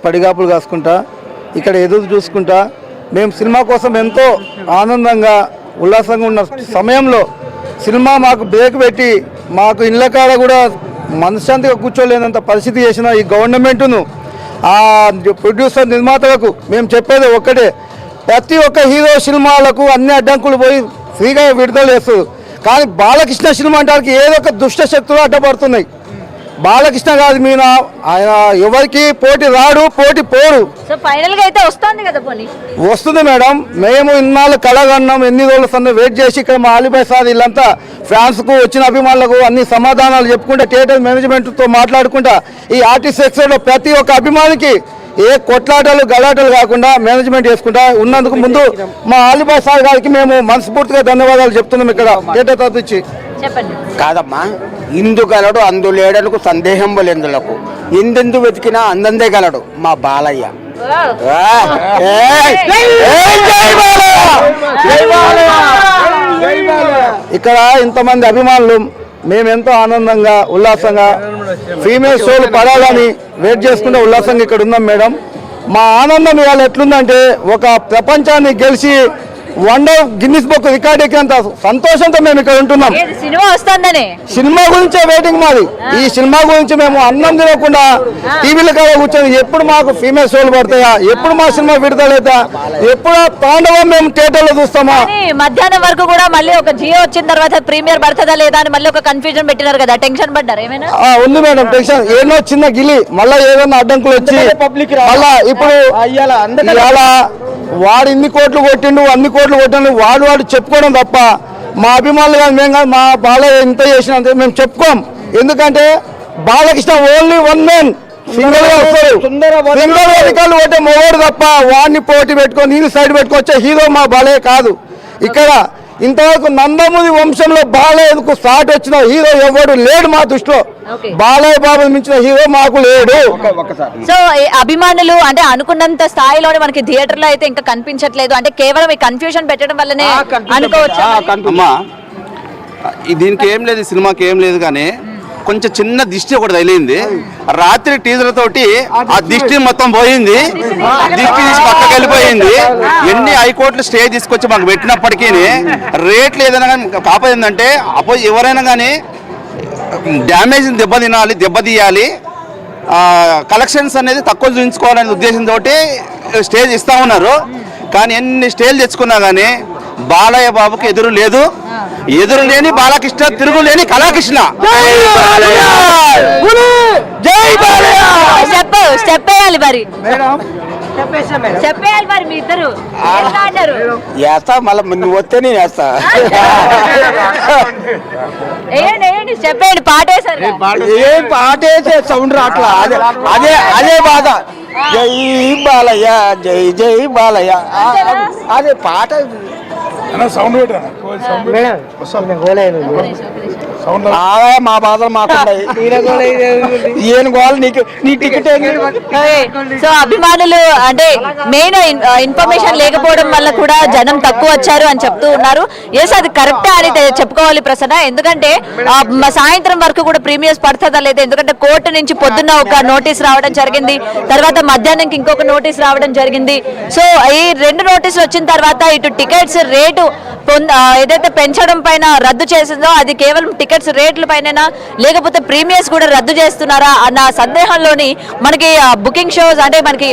పడిగాపులు కాసుకుంటా ఇక్కడ ఎదురు చూసుకుంటా మేము సినిమా కోసం ఎంతో ఆనందంగా ఉల్లాసంగా ఉన్న సమయంలో సినిమా మాకు బ్రేక్ పెట్టి మాకు ఇళ్ళ కాడ కూడా మనశ్శాంతిగా కూర్చోలేనంత పరిస్థితి చేసిన ఈ గవర్నమెంట్ను ఆ ప్రొడ్యూసర్ నిర్మాతలకు మేము చెప్పేది ఒక్కటే, ప్రతి ఒక్క హీరో సినిమాలకు అన్ని అడ్డంకులు పోయి ఫ్రీగా విడుదల చేస్తారు. కానీ బాలకృష్ణ సినిమా అంటే ఏదో ఒక దుష్ట శక్తులు అడ్డపడుతున్నాయి. బాలకృష్ణ కాదు మీనా, ఆయన ఎవరికి పోటీ రాడు, పోటీ పోరు. సో ఫైనల్ గా అయితే వస్తుంది కదా, పోనీ వస్తుంది మేడం. మేము ఇన్నాళ్ళు కళగన్నాం, ఎన్ని రోజుల సందే వెయిట్ చేసి ఇక్కడ మా ఆలిబాయ్ సార్ వీళ్ళంతా ఫ్యాన్స్కు వచ్చిన అభిమానులకు అన్ని సమాధానాలు చెప్పుకుంటా, థియేటర్ మేనేజ్మెంట్తో మాట్లాడుకుంటా ఈ ఆర్టిస్ట్ సెక్టర్లో ప్రతి ఒక్క అభిమానికి ఏ కొట్లాటలు గలాటలు కాకుండా మేనేజ్మెంట్ చేసుకుంటా ఉన్నందుకు ముందు మా ఆలిబాయ్ సార్ గారికి మేము మనస్ఫూర్తిగా ధన్యవాదాలు చెప్తున్నాం. ఇక్కడ థియేటర్ తరఫు చెప్పండి. కాదమ్మా, ఇందు గలడు అందు లేడనుకు సందేహం వలెందులకు, ఎందెందు వెతికినా అందందే గలడు మా బాలయ్య. ఇక్కడ ఇంతమంది అభిమానులు మేమెంతో ఆనందంగా ఉల్లాసంగా ఫీమేల్ షోలు పడాలని వెయిట్ చేసుకుంటే ఉల్లాసంగా ఇక్కడ ఉన్నాం మేడం. మా ఆనందం ఇవాళ ఎట్లుందంటే ఒక ప్రపంచాన్ని గెలిచి వండర్ గిన్నిస్ బుక్ రికార్డ్ ఎక్కినంత సంతోషంతో మేము ఇక్కడ ఉంటున్నాం. సినిమా వస్తుందని సినిమా గురించే వెయిటింగ్ మాది. ఈ సినిమా గురించి మేము అన్నం తినకుండా టీవీల కాడ కూర్చొని ఎప్పుడు మాకు ఫీమేల్ షోలు పడతాయా, ఎప్పుడు మా సినిమా విడుదలైతా, ఎప్పుడు తాండవం మేము థియేటర్లో చూస్తామా. మధ్యాహ్నం వరకు కూడా మళ్ళీ ఒక జియో వచ్చిన తర్వాత ప్రీమియర్ పడుతుందా లేదా అని మళ్ళీ ఒక కన్ఫ్యూజన్ పెట్టినారు కదా, టెన్షన్ పడ్డారు ఏమైనా? ఉంది మేడం టెన్షన్. ఏదో చిన్న గిలి మళ్ళీ ఏదైనా అడ్డంకులు వచ్చి మళ్ళా ఇప్పుడు ఇవాళ వాడు ఇన్ని కోట్లు కొట్టిండు అన్ని కోట్లు కొట్టిండు వాడు చెప్పుకోవడం తప్ప మా అభిమానులు కానీ మేము కానీ మా బాలయ్య ఇంత చేసినంత మేము చెప్పుకోం. ఎందుకంటే Balakrishna only one man single గా వస్తారు. సింగల్ అధికారులు కొట్టే మొగోడు తప్ప వాడిని పోటీ పెట్టుకొని నీళ్ళు సైడ్ పెట్టుకొచ్చే హీరో మా బాలయ్య కాదు. ఇక్కడ ఇంతవరకు నందమూరి వంశంలో బాలయ్యకు స్టార్ట్ వచ్చిన హీరో ఎవడు లేడు మా దృష్టిలో. బాలయ్య బాబు మించిన హీరో మాకు లేడు. సో అభిమానులు అంటే అనుకున్నంత స్థాయిలోనే మనకి థియేటర్ లో అయితే ఇంకా కనిపించట్లేదు, అంటే కేవలం ఈ కన్ఫ్యూజన్ పెట్టడం వల్లనే అనుకోవచ్చు. అమ్మా దీనికి ఏం లేదు, సినిమాకి ఏం లేదు, కానీ కొంచెం చిన్న దిష్టి ఒకటి తగిలింది. రాత్రి టీజర్ తోటి ఆ దిష్టి మొత్తం పోయింది, దిష్టి తీసి పక్కకి వెళ్ళిపోయింది. ఎన్ని హైకోర్టులు స్టే తీసుకొచ్చి మాకు పెట్టినప్పటికీ రేట్లు ఏదైనా కానీ కాకపోయిందంటే ఎవరైనా కానీ డ్యామేజ్ దెబ్బతీయాలి, కలెక్షన్స్ అనేది తక్కువ చూపించుకోవాలనే ఉద్దేశంతో స్టేజ్ ఇస్తా ఉన్నారు. కానీ ఎన్ని స్టేజ్ తెచ్చుకున్నా కానీ బాలయ్య బాబుకి ఎదురు లేదు. ఎదురు లేని బాలకృష్ణ, తిరుగులేని కళాకృష్ణ. చెప్పేయాలి మరి, చెప్పేయాలి మరి మీ ఇద్దరు వేస్తా, మళ్ళీ నువ్వు వస్తే నేను వేస్తా. వేయండి చెప్పేయండి, పాటేశారు. ఏం పాటేసే సౌండ్ రాట్లా, అదే అదే బాధ. జై బాలయ్య, జై జై బాలయ్య, అదే పాట. మా బాధలు మాకున్నాయి. ఏం గోవాలి నీకు, నీ టికెట్. సో అభిమానులు అంటే మెయిన్ ఇన్ఫర్మేషన్ లేకపోవడం వల్ల కూడా జనం తక్కువ వచ్చారు అని చెప్తూ ఉన్నారు. ఎస్, అది కరెక్టే అని చెప్పుకోవాలి ప్రసన్న. ఎందుకంటే సాయంత్రం వరకు కూడా ప్రీమియర్స్ పడుతుందా లేదా, ఎందుకంటే కోర్టు నుంచి పొద్దున్న ఒక నోటీస్ రావడం జరిగింది, తర్వాత మధ్యాహ్నంకి ఇంకొక నోటీస్ రావడం జరిగింది. సో ఈ రెండు నోటీసులు వచ్చిన తర్వాత ఇటు టికెట్స్ రేటు ఏదైతే పెంచడం పైన రద్దు చేసిందో అది కేవలం టికెట్స్ రేట్ల పైన, లేకపోతే ప్రీమియర్స్ కూడా రద్దు చేస్తున్నారా అన్న సందేహంలోని మనకి బుకింగ్ షోస్ అంటే మనకి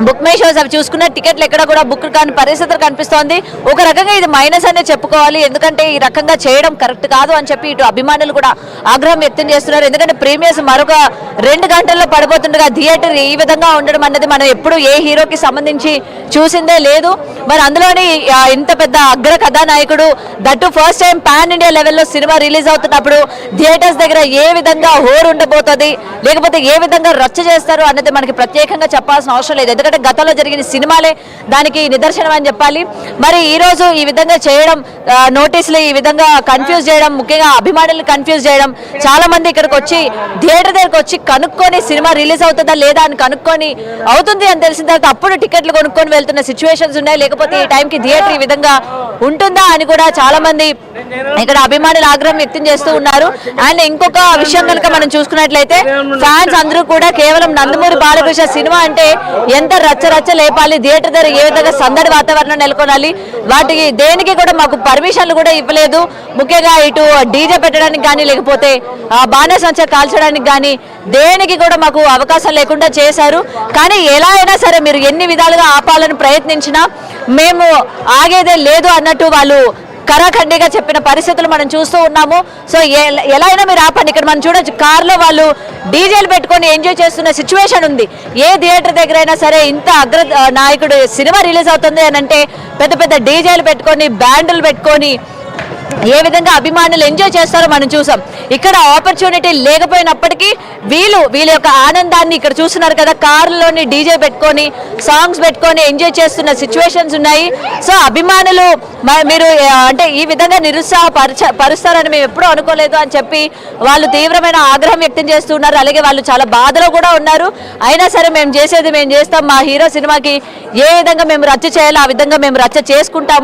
బుక్ మై షోస్ అవి చూసుకున్న టికెట్లు ఎక్కడ కూడా బుక్ కాని పరిస్థితులు కనిపిస్తోంది. ఒక రకంగా ఇది మైనస్ అనే చెప్పుకోవాలి, ఎందుకంటే ఈ రకంగా చేయడం కరెక్ట్ కాదు అని చెప్పి ఇటు అభిమానులు కూడా ఆగ్రహం వ్యక్తం చేస్తున్నారు. ఎందుకంటే ప్రీమియర్స్ మరొక 2 గంటల్లో పడిపోతుండగా థియేటర్ ఈ విధంగా ఉండడం అన్నది మనం ఎప్పుడు ఏ హీరోకి సంబంధించి చూసిందే లేదు. మరి అందులోని ఇంత పెద్ద అగ్ర కథానాయకుడు, that first time pan India లెవెల్లో సినిమా రిలీజ్ అవుతున్నప్పుడు థియేటర్స్ దగ్గర ఏ విధంగా హోరు ఉండబోతుంది, లేకపోతే ఏ విధంగా రచ్చ చేస్తారు అన్నది మనకి ప్రత్యేకంగా చెప్పాల్సిన అవసరం లేదు. ఎందుకంటే గతంలో జరిగిన సినిమాలే దానికి నిదర్శనం అని చెప్పాలి. మరి ఈ రోజు ఈ విధంగా చేయడం, నోటీసులు ఈ విధంగా కన్ఫ్యూజ్ చేయడం, ముఖ్యంగా అభిమానులు కన్ఫ్యూజ్ చేయడం, చాలా మంది ఇక్కడికి వచ్చి థియేటర్ దగ్గరకు వచ్చి కనుక్కొని సినిమా రిలీజ్ అవుతుందా లేదా అని కనుక్కొని అవుతుంది అని తెలిసిన తర్వాత అప్పుడు టికెట్లు కొనుక్కొని వెళ్తున్న సిచ్యువేషన్స్ ఉన్నాయి. లేకపోతే ఈ టైంకి థియేటర్ ఈ విధంగా ఉంటుందా అని కూడా చాలా మంది ఇక్కడ అభిమానులు ఆగ్రహం వ్యక్తం చేస్తూ ఉన్నారు. అండ్ ఇంకొక విషయం కనుక మనం చూసుకున్నట్లయితే ఫ్యాన్స్ అందరూ కూడా కేవలం నందమూరి బాలకృష్ణ సినిమా అంటే ఎంత రచ్చ లేపాలి, థియేటర్ దగ్గర ఏ విధంగా సందడి వాతావరణం నెలకొనాలి, వాటికి దేనికి కూడా మాకు పర్మిషన్లు కూడా ఇవ్వలేదు. ముఖ్యంగా ఇటు డీజే పెట్టడానికి కానీ లేకపోతే బాణసంచ కాల్చడానికి కానీ దేనికి కూడా మాకు అవకాశం లేకుండా చేశారు. కానీ ఎలా అయినా సరే మీరు ఎన్ని విధాలుగా ఆపాలని ప్రయత్నించినా మేము ఆగేదే లేదు అన్నట్టు వాళ్ళు కరాఖండిగా చెప్పిన పరిస్థితులు మనం చూస్తూ ఉన్నాము. సో ఎలా అయినా మీరు ఆపండి. ఇక్కడ మనం చూడొచ్చు కార్లో వాళ్ళు డీజేలు పెట్టుకొని ఎంజాయ్ చేస్తున్న సిచ్యువేషన్ ఉంది. ఏ థియేటర్ దగ్గర అయినా సరే ఇంత నాయకుడు సినిమా రిలీజ్ అవుతుంది అని అంటే పెద్ద పెద్ద డీజేలు పెట్టుకొని బ్యాండ్లు పెట్టుకొని ఏ విధంగా అభిమానులు ఎంజాయ్ చేస్తారో మనం చూసాం. ఇక్కడ ఆపర్చునిటీ లేకపోయినప్పటికీ వీళ్ళ యొక్క ఆనందాన్ని ఇక్కడ చూస్తున్నారు కదా, కారులోని డీజే పెట్టుకొని సాంగ్స్ పెట్టుకొని ఎంజాయ్ చేస్తున్న సిచ్యువేషన్స్ ఉన్నాయి. సో అభిమానులు మీరు అంటే ఈ విధంగా నిరుత్సాహపరుస్తారని మేము ఎప్పుడూ అనుకోలేదు అని చెప్పి వాళ్ళు తీవ్రమైన ఆగ్రహం వ్యక్తం చేస్తున్నారు. అలాగే వాళ్ళు చాలా బాధలో కూడా ఉన్నారు. అయినా సరే మేము చేసేది మేము చేస్తాం, మా హీరో సినిమాకి ఏ విధంగా మేము రచ్చ చేయాలో ఆ విధంగా మేము రచ్చ చేసుకుంటాం.